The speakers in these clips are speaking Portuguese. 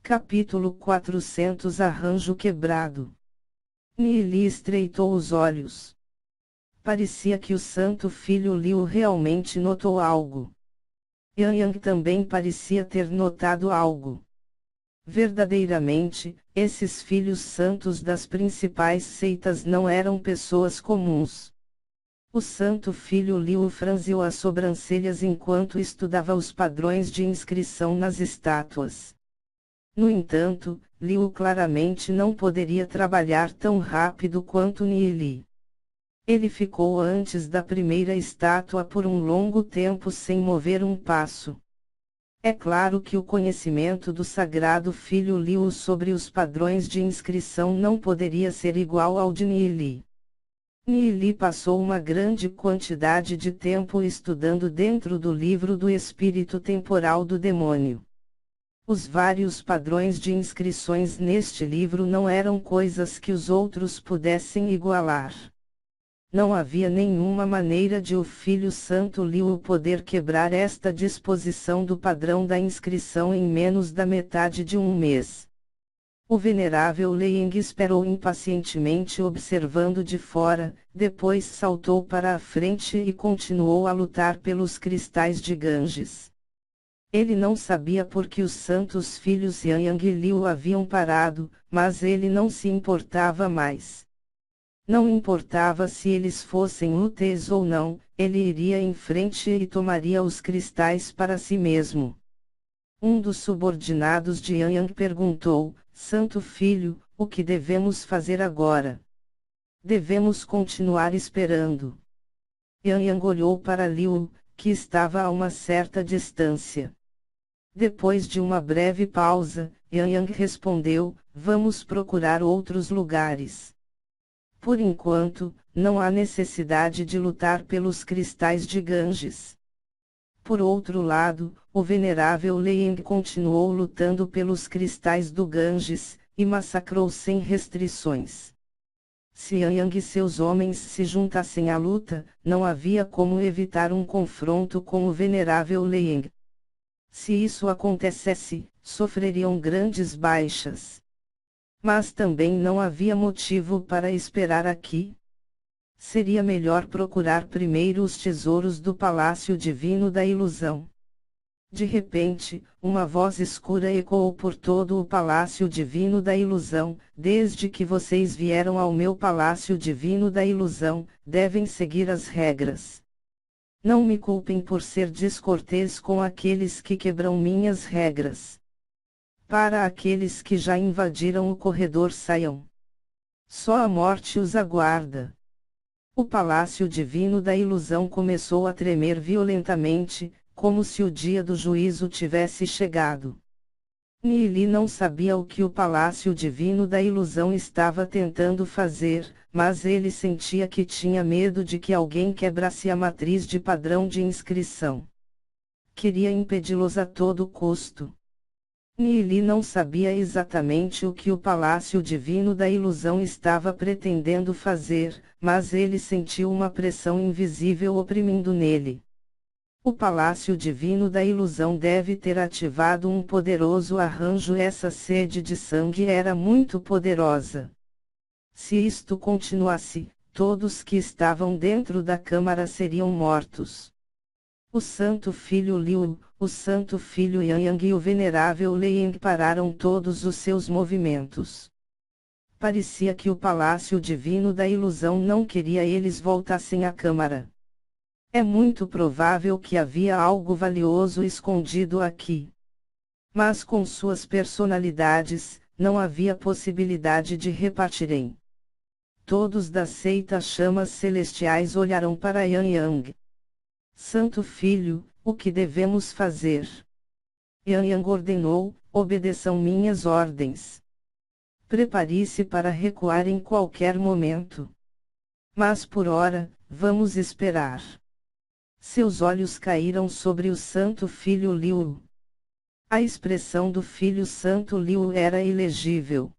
Capítulo 400 Arranjo quebrado. Nili estreitou os olhos. Parecia que o santo filho Liu realmente notou algo. Yang também parecia ter notado algo. Verdadeiramente, esses filhos santos das principais seitas não eram pessoas comuns. O santo filho Liu franziu as sobrancelhas enquanto estudava os padrões de inscrição nas estátuas. No entanto, Liu claramente não poderia trabalhar tão rápido quanto Nili. Ele ficou antes da primeira estátua por um longo tempo sem mover um passo. É claro que o conhecimento do sagrado filho Liu sobre os padrões de inscrição não poderia ser igual ao de Nili. Nili passou uma grande quantidade de tempo estudando dentro do livro do espírito temporal do demônio. Os vários padrões de inscrições neste livro não eram coisas que os outros pudessem igualar. Não havia nenhuma maneira de o Filho Santo Liu poder quebrar esta disposição do padrão da inscrição em menos da metade de um mês. O venerável Leying esperou impacientemente observando de fora, depois saltou para a frente e continuou a lutar pelos cristais de Ganges. Ele não sabia por que os santos filhos Yang e Liu haviam parado, mas ele não se importava mais. Não importava se eles fossem úteis ou não, ele iria em frente e tomaria os cristais para si mesmo. Um dos subordinados de Yang perguntou: Santo Filho, o que devemos fazer agora? Devemos continuar esperando. Yang olhou para Liu, que estava a uma certa distância. Depois de uma breve pausa, Yang respondeu: Vamos procurar outros lugares. Por enquanto, não há necessidade de lutar pelos cristais de Ganges. Por outro lado, o venerável Leying continuou lutando pelos cristais do Ganges, e massacrou sem restrições. Se Yang e seus homens se juntassem à luta, não havia como evitar um confronto com o venerável Leying. Se isso acontecesse, sofreriam grandes baixas. Mas também não havia motivo para esperar aqui. Seria melhor procurar primeiro os tesouros do Palácio Divino da Ilusão. De repente, uma voz escura ecoou por todo o Palácio Divino da Ilusão: Desde que vocês vieram ao meu Palácio Divino da Ilusão, devem seguir as regras. Não me culpem por ser descortês com aqueles que quebram minhas regras. Para aqueles que já invadiram o corredor, saiam. Só a morte os aguarda. O Palácio Divino da Ilusão começou a tremer violentamente, como se o dia do juízo tivesse chegado. Nili não sabia o que o Palácio Divino da Ilusão estava tentando fazer, mas ele sentia que tinha medo de que alguém quebrasse a matriz de padrão de inscrição. Queria impedi-los a todo custo. Nili não sabia exatamente o que o Palácio Divino da Ilusão estava pretendendo fazer, mas ele sentiu uma pressão invisível oprimindo nele. O Palácio Divino da Ilusão deve ter ativado um poderoso arranjo. Essa sede de sangue era muito poderosa. Se isto continuasse, todos que estavam dentro da câmara seriam mortos. O Santo Filho Liu, o Santo Filho Yang e o Venerável Leying pararam todos os seus movimentos. Parecia que o Palácio Divino da Ilusão não queria eles voltassem à câmara. É muito provável que havia algo valioso escondido aqui. Mas com suas personalidades, não havia possibilidade de repartirem. Todos da seita Chamas Celestiais olharam para Yang. Santo Filho, o que devemos fazer? Yang ordenou: obedeçam minhas ordens. Prepare-se para recuar em qualquer momento. Mas por ora, vamos esperar. Seus olhos caíram sobre o Santo Filho Liu. A expressão do Filho Santo Liu era ilegível.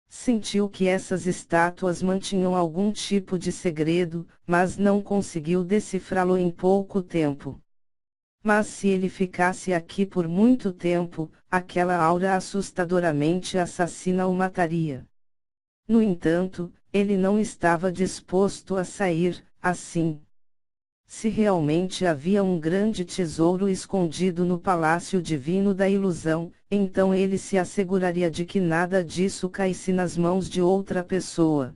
Sentiu que essas estátuas mantinham algum tipo de segredo, mas não conseguiu decifrá-lo em pouco tempo. Mas se ele ficasse aqui por muito tempo, aquela aura assustadoramente assassina o mataria. No entanto, ele não estava disposto a sair, assim. Se realmente havia um grande tesouro escondido no palácio divino da ilusão, então ele se asseguraria de que nada disso caísse nas mãos de outra pessoa.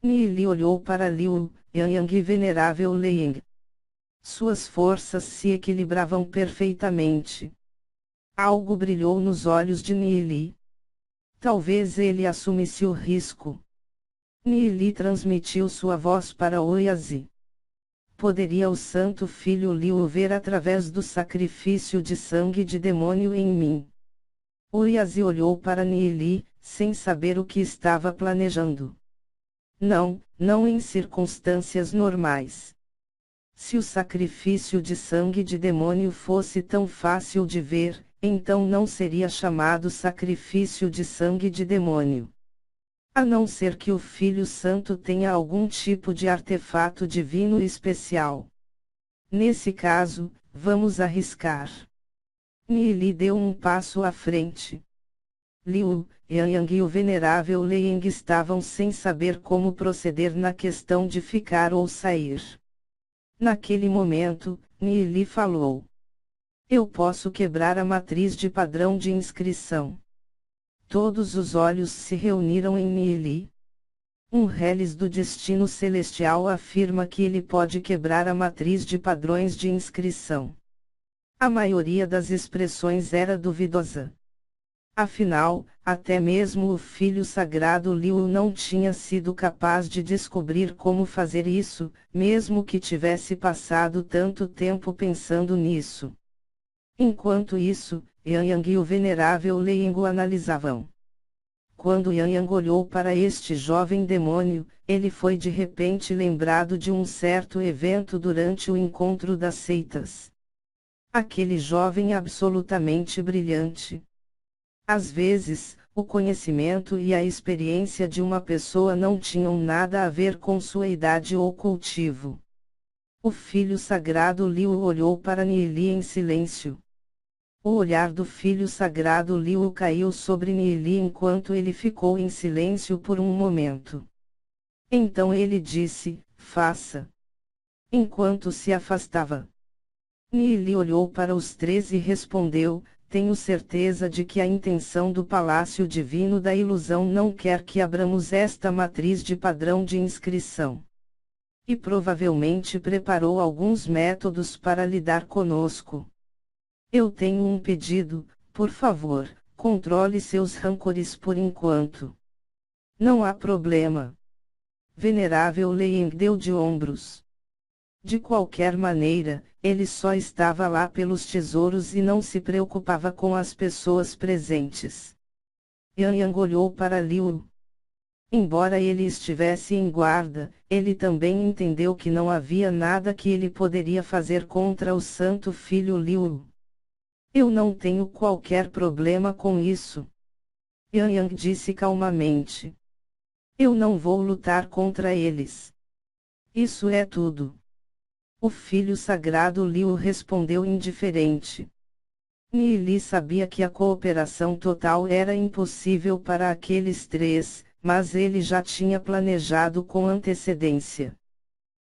Nili olhou para Liu Yang e venerável Leying. Suas forças se equilibravam perfeitamente. Algo brilhou nos olhos de Nili. Talvez ele assumisse o risco. Nili transmitiu sua voz para Oyazi. Poderia o Santo Filho Liu ver através do sacrifício de sangue de demônio em mim? Oyazi olhou para Nili, sem saber o que estava planejando. Não, não em circunstâncias normais. Se o sacrifício de sangue de demônio fosse tão fácil de ver, então não seria chamado sacrifício de sangue de demônio. A não ser que o Filho Santo tenha algum tipo de artefato divino especial. Nesse caso, vamos arriscar. Nili deu um passo à frente. Liu Yang e o venerável Leying estavam sem saber como proceder na questão de ficar ou sair. Naquele momento, Nili falou: eu posso quebrar a matriz de padrão de inscrição. Todos os olhos se reuniram em Nili. Um reles do destino celestial afirma que ele pode quebrar a matriz de padrões de inscrição. A maioria das expressões era duvidosa. Afinal, até mesmo o filho sagrado Liu não tinha sido capaz de descobrir como fazer isso, mesmo que tivesse passado tanto tempo pensando nisso. Enquanto isso, Yang e o venerável Leying o analisavam. Quando Yang olhou para este jovem demônio, ele foi de repente lembrado de um certo evento durante o encontro das seitas. Aquele jovem absolutamente brilhante. Às vezes, o conhecimento e a experiência de uma pessoa não tinham nada a ver com sua idade ou cultivo. O filho sagrado Liu olhou para Nili em silêncio. O olhar do filho sagrado Liu caiu sobre Nili enquanto ele ficou em silêncio por um momento. Então ele disse: faça. Enquanto se afastava. Nili olhou para os três e respondeu: tenho certeza de que a intenção do Palácio Divino da Ilusão não quer que abramos esta matriz de padrão de inscrição. E provavelmente preparou alguns métodos para lidar conosco. Eu tenho um pedido, por favor, controle seus rancores por enquanto. Não há problema. Venerável Leying deu de ombros. De qualquer maneira, ele só estava lá pelos tesouros e não se preocupava com as pessoas presentes. Yang olhou para Liu. Embora ele estivesse em guarda, ele também entendeu que não havia nada que ele poderia fazer contra o Santo Filho Liu. Eu não tenho qualquer problema com isso. Yang disse calmamente. Eu não vou lutar contra eles. Isso é tudo. O filho sagrado Liu respondeu indiferente. Nili sabia que a cooperação total era impossível para aqueles três, mas ele já tinha planejado com antecedência.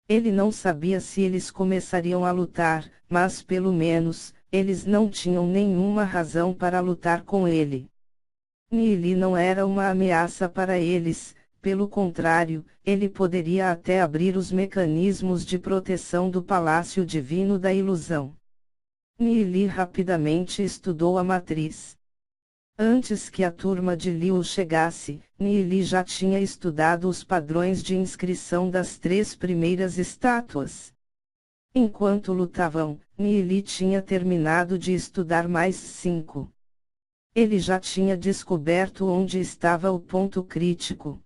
Ele não sabia se eles começariam a lutar, mas pelo menos, eles não tinham nenhuma razão para lutar com ele. Nili não era uma ameaça para eles, pelo contrário, ele poderia até abrir os mecanismos de proteção do Palácio Divino da Ilusão. Nili rapidamente estudou a matriz. Antes que a turma de Liu chegasse, Nili já tinha estudado os padrões de inscrição das três primeiras estátuas. Enquanto lutavam, Nili tinha terminado de estudar mais 5. Ele já tinha descoberto onde estava o ponto crítico.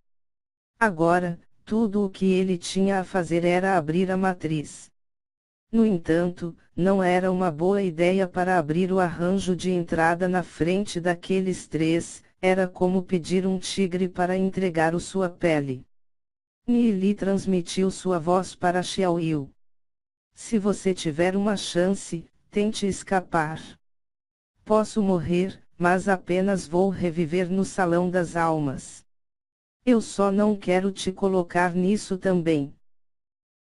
Agora, tudo o que ele tinha a fazer era abrir a matriz. No entanto, não era uma boa ideia para abrir o arranjo de entrada na frente daqueles três, era como pedir um tigre para entregar sua pele. Nili transmitiu sua voz para Xiaoyu. Se você tiver uma chance, Tente escapar. Posso morrer, mas apenas vou reviver no salão das almas. Eu só não quero te colocar nisso também.